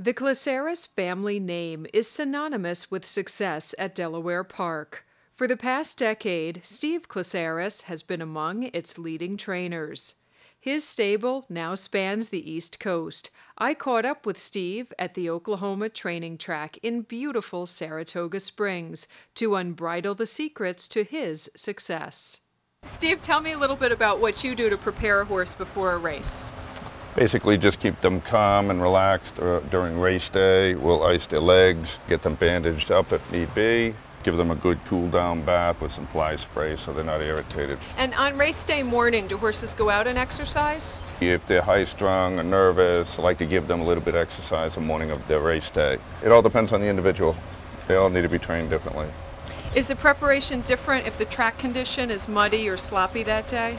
The Klesaris family name is synonymous with success at Delaware Park. For the past decade, Steve Klesaris has been among its leading trainers. His stable now spans the East Coast. I caught up with Steve at the Oklahoma training track in beautiful Saratoga Springs to unbridle the secrets to his success. Steve, tell me a little bit about what you do to prepare a horse before a race. Basically just keep them calm and relaxed during race day. We'll ice their legs, get them bandaged up if need be, give them a good cool down bath with some fly spray so they're not irritated. And on race day morning, do horses go out and exercise? If they're high strung or nervous, I like to give them a little bit of exercise the morning of their race day. It all depends on the individual. They all need to be trained differently. Is the preparation different if the track condition is muddy or sloppy that day?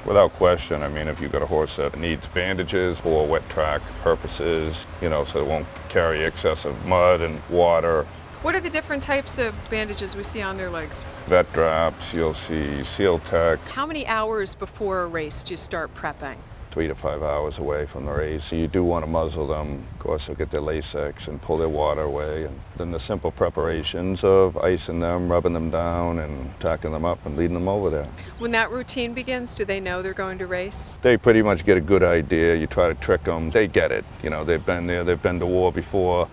Without question. I mean, if you've got a horse that needs bandages for wet track purposes, so it won't carry excessive mud and water. What are the different types of bandages we see on their legs? Vet drops, you'll see Seal Tech. How many hours before a race do you start prepping? 3 to 5 hours away from the race. So you do want to muzzle them. Of course, they'll get their Lasix and pull their water away. And then the simple preparations of icing them, rubbing them down, and tacking them up and leading them over there. When that routine begins, do they know they're going to race? They pretty much get a good idea. You try to trick them. They get it. They've been there. They've been to war before.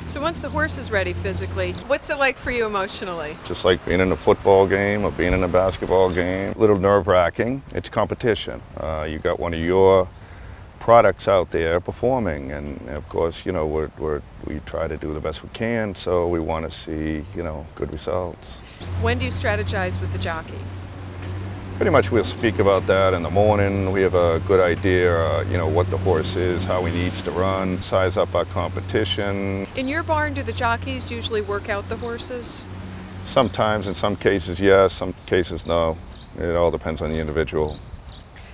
So once the horse is ready physically, what's it like for you emotionally? Just like being in a football game or being in a basketball game. A little nerve-wracking. It's competition. You got one of your products out there performing, and of course, we try to do the best we can, so we want to see, good results. When do you strategize with the jockey? Pretty much we'll speak about that in the morning. We have a good idea, what the horse is, how he needs to run, size up our competition. In your barn, do the jockeys usually work out the horses? Sometimes, in some cases, yes, some cases, no. It all depends on the individual.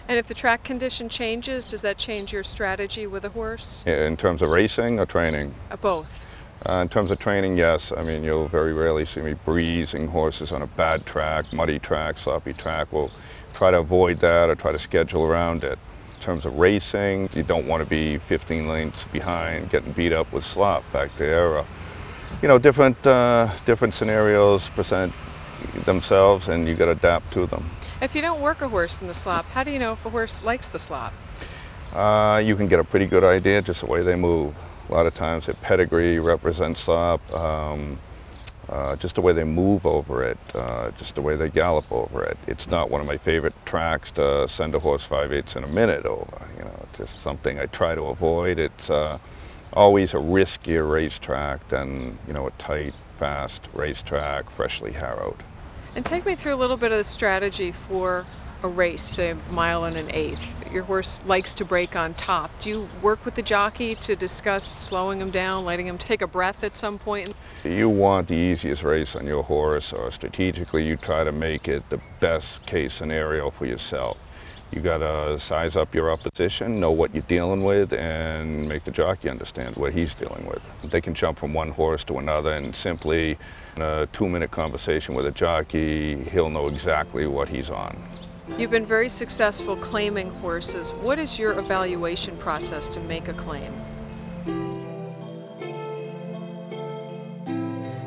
And if the track condition changes, does that change your strategy with a horse? In terms of racing or training? Both. In terms of training, yes. I mean, you'll very rarely see me breezing horses on a bad track, muddy track, sloppy track. We'll try to avoid that or try to schedule around it. In terms of racing, you don't want to be 15 lengths behind, getting beat up with slop back there. Different scenarios present themselves, and you got to adapt to them. If you don't work a horse in the slop, how do you know if a horse likes the slop? You can get a pretty good idea just the way they move. A lot of times their pedigree represents slop, just the way they move over it, just the way they gallop over it. It's not one of my favorite tracks to send a horse 5/8 in a minute over. It's just something I try to avoid. It's always a riskier racetrack than, a tight, fast racetrack, freshly harrowed. And take me through a little bit of the strategy for a race, say a 1 1/8. Your horse likes to break on top. Do you work with the jockey to discuss slowing him down, letting him take a breath at some point? You want the easiest race on your horse, or strategically you try to make it the best case scenario for yourself. You got to size up your opposition, know what you're dealing with, and make the jockey understand what he's dealing with. They can jump from one horse to another, and simply in a 2-minute conversation with a jockey, he'll know exactly what he's on. You've been very successful claiming horses. What is your evaluation process to make a claim?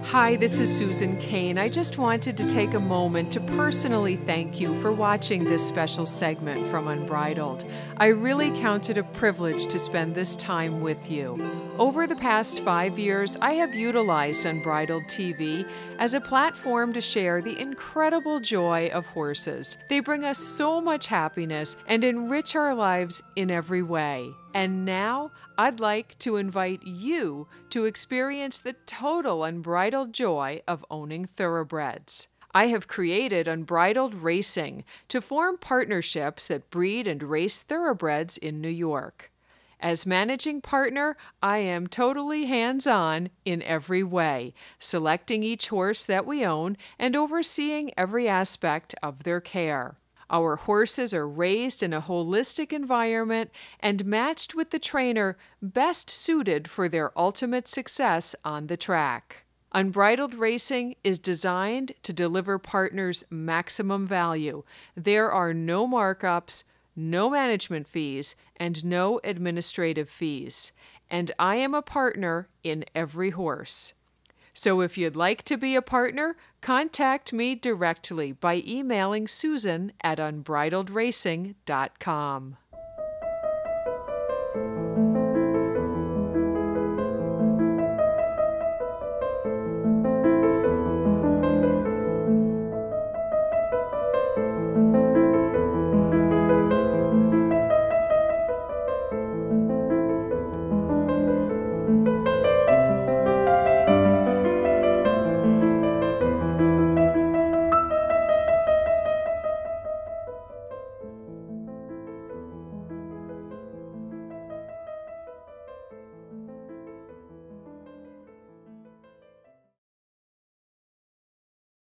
Hi, this is Susan Kayne. I just wanted to take a moment to personally thank you for watching this special segment from Unbridled. I really count it a privilege to spend this time with you. Over the past 5 years, I have utilized Unbridled TV as a platform to share the incredible joy of horses. They bring us so much happiness and enrich our lives in every way. And now, I'd like to invite you to experience the total unbridled joy of owning thoroughbreds. I have created Unbridled Racing to form partnerships that breed and race thoroughbreds in New York. As managing partner, I am totally hands-on in every way, selecting each horse that we own and overseeing every aspect of their care. Our horses are raised in a holistic environment and matched with the trainer best suited for their ultimate success on the track. Unbridled Racing is designed to deliver partners maximum value. There are no markups, no management fees, and no administrative fees. and I am a partner in every horse. So if you'd like to be a partner, contact me directly by emailing Susan at unbridledracing.com.